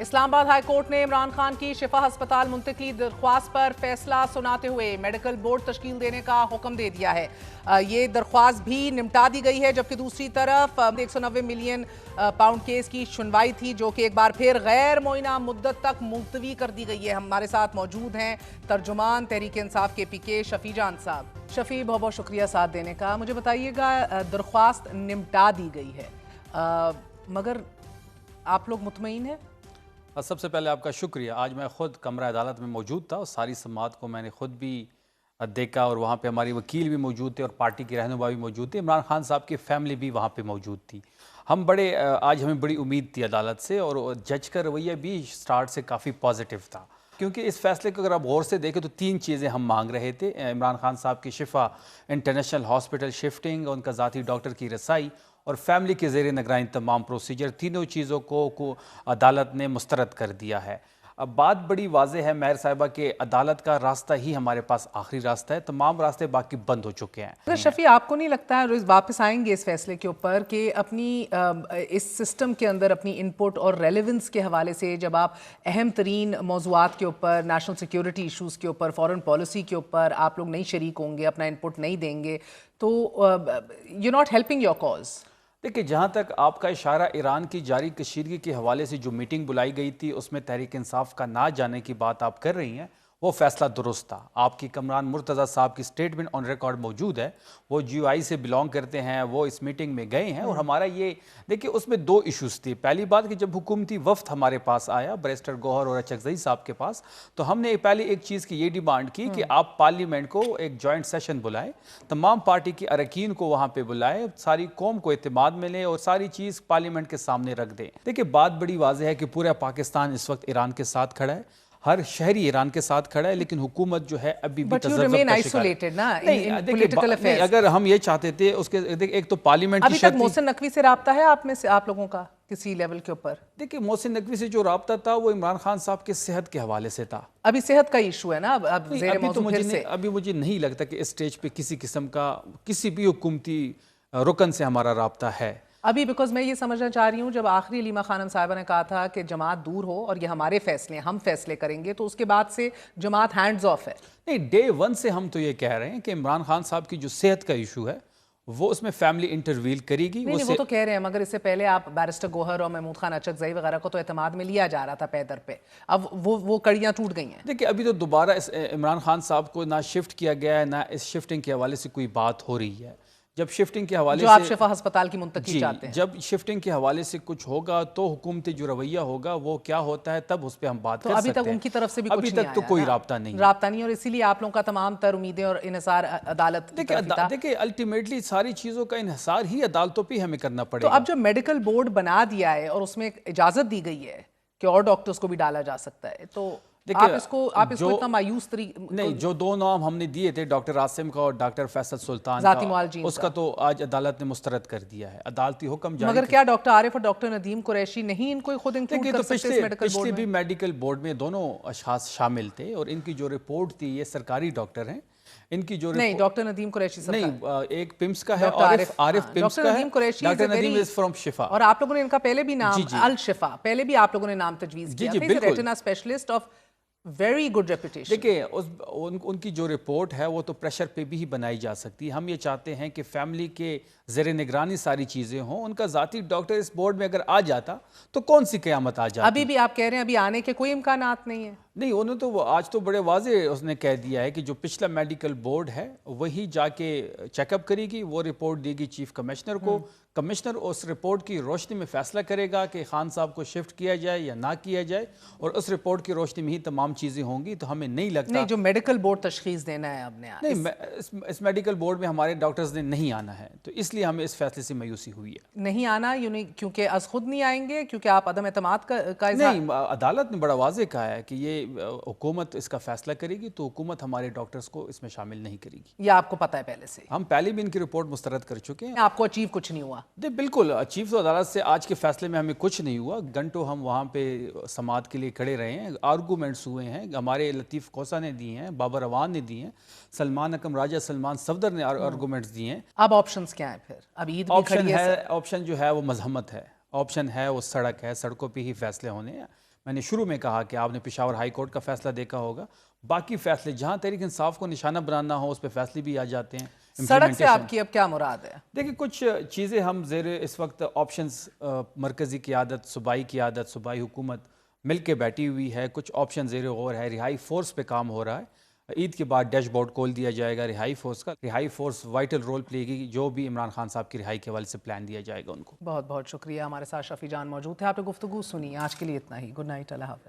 اسلام آباد high court نے عمران خان کی شفا ہسپتال منتقلی درخواست پر فیصلہ سناتے ہوئے میڈیکل بورڈ تشکیل دینے کا حکم دے دیا ہے۔ یہ درخواست بھی نمٹا دی گئی ہے، جبکہ دوسری طرف 190 ملین پاؤنڈ کیس کی سنوائی تھی جو کہ ایک بار پھر غیر معینہ مدت تک ملتوی کر دی گئی ہے۔ ہمارے ساتھ موجود ہیں ترجمان تحریک انصاف کے PK شفیع جان صاحب۔ شفیع، بہت بہت شکریہ ساتھ دینے کا۔ مجھے بتائیے گا، درخواست نمٹا دی گئی ہے مگر آپ لوگ مطمئن ہیں؟ سب سے پہلے آپ کا شکریہ۔ آج میں خود کمرہ عدالت میں موجود تھا اور ساری سماعت کو میں نے خود بھی دیکھا، اور وہاں پہ ہماری وکیل بھی موجود تھے اور پارٹی کی رہنما بھی موجود تھے، عمران خان صاحب کی فیملی بھی وہاں پہ موجود تھی۔ آج ہمیں بڑی امید تھی عدالت سے، اور جج کا رویہ بھی سٹارٹ سے کافی پازیٹیو تھا، کیونکہ اس فیصلے کو اگر آپ غور سے دیکھیں تو 3 چیزیں ہم مانگ رہے تھے: عمران خان صاحب کی شفا انٹرنیشنل ہاسپٹل شفٹنگ، ان کا ذاتی ڈاکٹر کی رسائی اور فیملی کے زیر نگرانی تمام پروسیجر، تینوں چیزوں کو عدالت نے مسترد کر دیا ہے۔ اب بات بڑی واضح ہے مہر صاحبہ کہ عدالت کا راستہ ہی ہمارے پاس آخری راستہ ہے، تمام راستے باقی بند ہو چکے ہیں۔ شفیع، آپ کو نہیں لگتا ہے، واپس آئیں گے اس فیصلے کے اوپر، کہ اپنی اس سسٹم کے اندر اپنی انپٹ اور ریلیونس کے حوالے سے جب آپ اہم ترین موضوعات کے اوپر، نیشنل سیکیورٹی ایشوز کے اوپر، فارن پالیسی کے اوپر آپ لوگ نہیں شریک ہوں گے، اپنا انپٹ نہیں دیں گے، تو you not helping your cause? دیکھیں، جہاں تک آپ کا اشارہ ایران کی جاری کشیدگی کے حوالے سے جو میٹنگ بلائی گئی تھی اس میں تحریک انصاف کا نہ جانے کی بات آپ کر رہی ہیں، وہ فیصلہ درست تھا۔ آپ کی کمران مرتضیٰ صاحب کی سٹیٹمنٹ آن ریکارڈ موجود ہے، وہ GOI سے بلانگ کرتے ہیں، وہ اس میٹنگ میں گئے ہیں، اور ہمارا یہ دیکھیں اس میں 2 ایشوز تھی۔ پہلی بات کہ جب حکومتی وفد ہمارے پاس آیا بیرسٹر گوہر اور اچکزئی صاحب کے پاس، تو ہم نے پہلے ایک چیز کی یہ ڈیمانڈ کی کہ آپ پارلیمنٹ کو ایک جوائنٹ سیشن بلائیں، تمام پارٹی کے اراکین کو وہاں پہ بلائیں، ساری قوم کو اعتماد ملے اور ساری چیز پارلیمنٹ کے سامنے رکھ دیں۔ دیکھیں، بات بڑی واضح ہے کہ پورا پاکستان اس وقت ایران کے ساتھ کھڑا ہے، ہر شہری ایران کے ساتھ کھڑا ہے، لیکن حکومت جو ہے ابھی بھی تذبذب کا شکار ہے۔ نہیں، اگر ہم یہ چاہتے تھے، اس کے ایک تو پارلیمنٹ کی ابھی تک محسن نقوی سے رابطہ ہے آپ میں سے، آپ لوگوں کا کسی لیول کے اوپر؟ دیکھیں، محسن نقوی سے جو رابطہ تھا وہ عمران خان صاحب کے صحت کے حوالے سے تھا۔ ابھی صحت کا ایشو ہے نا، اب زیر موضوع پھر سے۔ ابھی مجھے نہیں لگتا کہ اس سٹیج پہ کسی قسم کا کسی بھی حکومتی رکن سے ہمارا رابطہ ہے ابھی، بیکاز میں یہ سمجھنا چاہ رہی ہوں، جب آخری علیمہ خانم صاحبہ نے کہا تھا کہ جماعت دور ہو اور یہ ہمارے فیصلے ہم فیصلے کریں گے، تو اس کے بعد سے جماعت ہینڈز آف ہے۔ نہیں، ڈے 1 سے ہم تو یہ کہہ رہے ہیں کہ عمران خان صاحب کی جو صحت کا ایشو ہے وہ اس میں فیملی انٹرویل کرے گی۔ نہیں، وہ تو کہہ رہے ہیں، مگر اس سے پہلے آپ بیرسٹر گوہر اور محمود خان اچکزئی وغیرہ کو تو اعتماد میں لیا جا رہا تھا پے در پہ، اب وہ کڑیاں ٹوٹ گئی ہیں۔ دیکھیں، ابھی تو دوبارہ عمران خان صاحب کو نہ شفٹ کیا گیا ہے، نہ اس شفٹنگ کے حوالے سے کوئی بات ہو رہی ہے۔ جب شفٹنگ کے حوالے سے جو آپ شفا ہسپتال کی منتقلی چاہتے ہیں، جب شفٹنگ کے حوالے سے کچھ ہوگا تو حکومتی جو رویہ ہوگا وہ کیا ہوتا ہے، تب اس پہ ہم بات کر سکتے ہیں۔ ابھی تک ان کی طرف سے بھی کچھ نہیں آیا، ابھی تک تو کوئی رابطہ نہیں، اور اسی لیے آپ لوگوں کا تمام تر امیدیں اور انحصار عدالت کی طرف تھا۔ دیکھیں، الٹیمیٹلی ساری چیزوں کا انحصار ہی عدالتوں پہ ہمیں کرنا پڑے گا۔ تو اب جو میڈیکل بورڈ بنا دیا ہے اور اس میں اجازت دی گئی ہے کہ اور ڈاکٹرز کو بھی ڈالا جا سکتا ہے، تو آپ اس کو اتنا مایوس نہیں، جو 2 نام ہم نے دیے تھے، ڈاکٹر عاصم کا اور ڈاکٹر فیصل سلطان ذاتی کا، معالجین، اس کا تو آج عدالت نے مسترد کر دیا ہے، عدالتی حکم جاری۔ مگر کیا ڈاکٹر عارف اور ڈاکٹر ندیم قریشی نہیں ان کو خود انکلوڈ کر سکتے اس میڈیکل بورڈ میں؟ پچھلے بھی میڈیکل بورڈ میں دونوں اشخاص شامل تھے، اور ان کی جو رپورٹ تھی، یہ سرکاری ڈاکٹر ہیں، ان کی جو نہیں، ڈاکٹر ندیم قریشی صاحب نہیں، ایک پمس کا ہے، عارف پمس کا ہے، ڈاکٹر ندیم از فرام شفا، اور آپ لوگوں نے ان کا پہلے بھی نام الشفا، پہلے بھی آپ لوگوں نے نام تجویز کیا تھا، retina specialist of very good reputation. دیکھیں، ان کی جو رپورٹ ہے وہ تو پریشر پہ بھی بنائی جا سکتی ہے۔ ہم یہ چاہتے ہیں کہ فیملی کے زیر نگرانی ساری چیزیں ہوں، ان کا ذاتی ڈاکٹر اس بورڈ میں اگر آ جاتا تو کون سی قیامت آ جاتی؟ ابھی بھی آپ کہہ رہے ہیں ابھی آنے کے کوئی امکانات نہیں ہیں؟ نہیں، انہوں تو آج تو بڑے واضح اس نے کہہ دیا ہے کہ جو پچھلا میڈیکل بورڈ ہے وہی جا کے چیک اپ کرے گی، وہ رپورٹ دے گی چیف کمشنر کو، کمشنر اس رپورٹ کی روشنی میں فیصلہ کرے گا کہ خان صاحب کو شفٹ کیا جائے یا نہ کیا جائے، اور اس رپورٹ کی روشنی میں ہی تمام چیزیں ہوں گی۔ تو ہمیں نہیں لگتا، نہیں، جو میڈیکل بورڈ تشخیص دینا ہے اب نے، نہیں، اس میڈیکل بورڈ میں ہمارے ڈاکٹرز نے نہیں آنا ہے، تو اس لیے ہمیں اس فیصلے سے مایوسی ہوئی ہے۔ نہیں آنا کیونکہ از خود نہیں آئیں گے، کیونکہ آپ عدم اعتماد کا نہیں، عدالت نے بڑا واضح کہا ہے کہ یہ حکومت اس کا فیصلہ کرے گی، تو حکومت ہمارے ڈاکٹرز کو اس میں شامل نہیں کرے گی۔ یہ آپ کو پتہ ہے پہلے سے؟ ہم پہلے بھی ان کی رپورٹ مسترد کر چکے ہیں۔ آپ کو اچیو کچھ نہیں ہوا؟ بالکل اچیو تو عدالت سے آج کے فیصلے میں ہمیں کچھ نہیں ہوا، گھنٹوں ہم وہاں پہ سماعت کے لیے کھڑے رہے ہیں، آرگومنٹس ہوئے ہیں، ہمارے لطیف کوسا نے دی ہیں، بابر اوان نے دی ہیں، سلمان اکرم راجہ سلمان صفدر نے آرگومنٹس دیے ہیں۔ اب آپشنز کیا ہیں پھر؟ اب عید بھی کھڑی ہے۔ آپشن جو ہے وہ مزاحمت ہے، آپشن ہے وہ سڑک ہے، سڑکوں پہ ہی فیصلے ہونے ہیں۔ میں نے شروع میں کہا کہ آپ نے پشاور ہائی کورٹ کا فیصلہ دیکھا ہوگا، باقی فیصلے جہاں تحریک انصاف کو نشانہ بنانا ہو اس پہ فیصلے بھی آ جاتے ہیں۔ سڑک سے آپ کی اب کیا مراد ہے؟ دیکھیں کچھ چیزیں ہم زیر اس وقت آپشنز، مرکزی قیادت، صوبائی قیادت، صوبائی حکومت مل کے بیٹھی ہوئی ہے، کچھ آپشن زیر غور ہے۔ رہائی فورس پہ کام ہو رہا ہے، عید کے بعد ڈیش بورڈ کھول دیا جائے گا رہائی فورس کا۔ رہائی فورس وائٹل رول پلے گی، جو بھی عمران خان صاحب کی رہائی کے حوالے سے پلان دیا جائے گا ان کو۔ بہت بہت شکریہ، ہمارے ساتھ شفیع جان موجود تھے، آپ نے گفتگو سنی۔ آج کے لیے اتنا ہی، گڈ نائٹ، اللہ حافظ۔